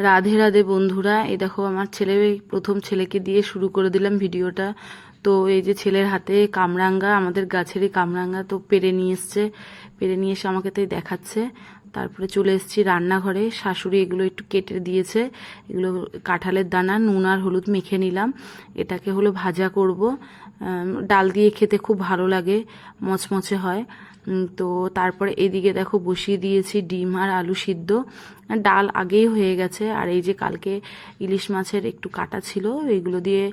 রাধে রাধে বন্ধুরা, এই দেখো আমার ছেলে, প্রথম ছেলেকে দিয়ে শুরু করে দিলাম ভিডিওটা। তো এই যে ছেলের হাতে কামরাঙ্গা, আমাদের গাছেরই কামরাঙ্গা, তো পেরে নিয়ে এসছে, পেরে নিয়ে এসে আমাকে তাই দেখাচ্ছে। তারপরে চলে এসেছি রান্নাঘরে, শাশুড়ি এগুলো একটু কেটে দিয়েছে, এগুলো কাঁঠালের দানা, নুন আর হলুদ মেখে নিলাম, এটাকে হলো ভাজা করব। ডাল দিয়ে খেতে খুব ভালো লাগে, মচমচে হয়। তো তারপরে এদিকে দেখো বসিয়ে দিয়েছি ডিম আর আলু সিদ্ধ, ডাল আগেই হয়ে গেছে। আর এই যে কালকে ইলিশ মাছের একটু কাটা ছিল, এগুলো দিয়ে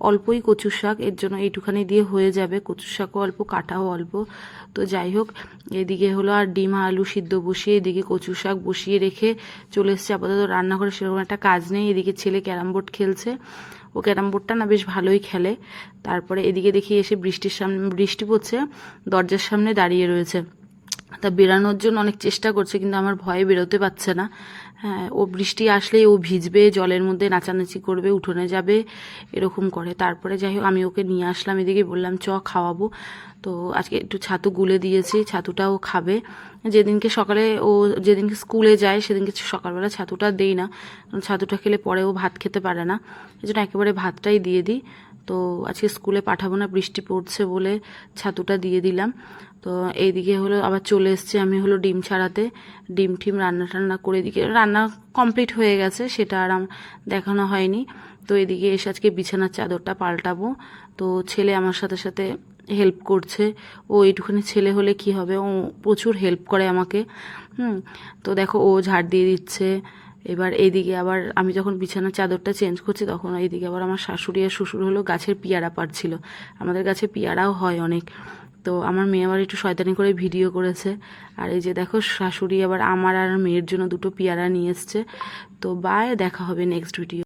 অল্পই কচু শাক, এর জন্য এইটুখানি দিয়ে হয়ে যাবে, কচু শাকও অল্প কাটাও অল্প। তো যাই হোক, এদিকে হলো আর ডিম আর আলু সিদ্ধ বসিয়ে, এদিকে কচু শাক বসিয়ে রেখে চলে এসেছে। আপাতত রান্নাঘরে সেরকম একটা কাজ নেই। এদিকে ছেলে ক্যারাম বোর্ড খেলছে, ও ক্যারাম বোর্ডটা না বেশ ভালোই খেলে। তারপরে এদিকে দেখি এসে বৃষ্টি পড়ছে, দরজার সামনে দাঁড়িয়ে রয়েছে। তা বেরানোর জন্য অনেক চেষ্টা করছে, কিন্তু আমার ভয়ে বেরোতে পারছে না। হ্যাঁ, ও বৃষ্টি আসলেই ও ভিজবে, জলের মধ্যে নাচানাচি করবে, উঠোনে যাবে, এরকম করে। তারপরে যাই হোক আমি ওকে নিয়ে আসলাম এদিকে, বললাম চ খাওয়াবো। তো আজকে একটু ছাতু গুলে দিয়েছি, ছাতুটা ও খাবে। যেদিনকে সকালে ও যেদিনকে স্কুলে যায় সেদিনকে সকালবেলা ছাতুটা দেই না, কারণ ছাতুটা খেলে পরে ও ভাত খেতে পারে না, এই জন্য একেবারে ভাতটাই দিয়ে দিই। তো আজকে স্কুলে পাঠাবো না, বৃষ্টি পড়ছে বলে ছাতুটা দিয়ে দিলাম। তো এইদিকে হলো আবার চলে এসছে আমি হলো ডিম ছাড়াতে, ডিম টিম রান্না টান্না করে, এদিকে রান্না কমপ্লিট হয়ে গেছে, সেটা আর দেখানো হয়নি। তো এদিকে এসে আজকে বিছানার চাদরটা পাল্টাবো। তো ছেলে আমার সাথে সাথে হেল্প করছে। ও এইটুখানি ছেলে হলে কি হবে, ও প্রচুর হেল্প করে আমাকে। তো দেখো ও ঝাড় দিয়ে দিচ্ছে। এবার এইদিকে আবার আমি যখন বিছানার চাদরটা চেঞ্জ করছি, তখন এইদিকে আবার আমার শাশুড়ি আর শ্বশুর হলো গাছের পিয়ারা পাড়ছিল। আমাদের গাছে পিয়ারাও হয় অনেক। তো আমার মেয়ে আবার একটু শয়তানি করে ভিডিও করেছে। আর এই যে দেখো শাশুড়ি আবার আমার আর মেয়ের জন্য দুটো পিয়ারা নিয়ে এসছে। তো বাই, দেখা হবে নেক্সট ভিডিও।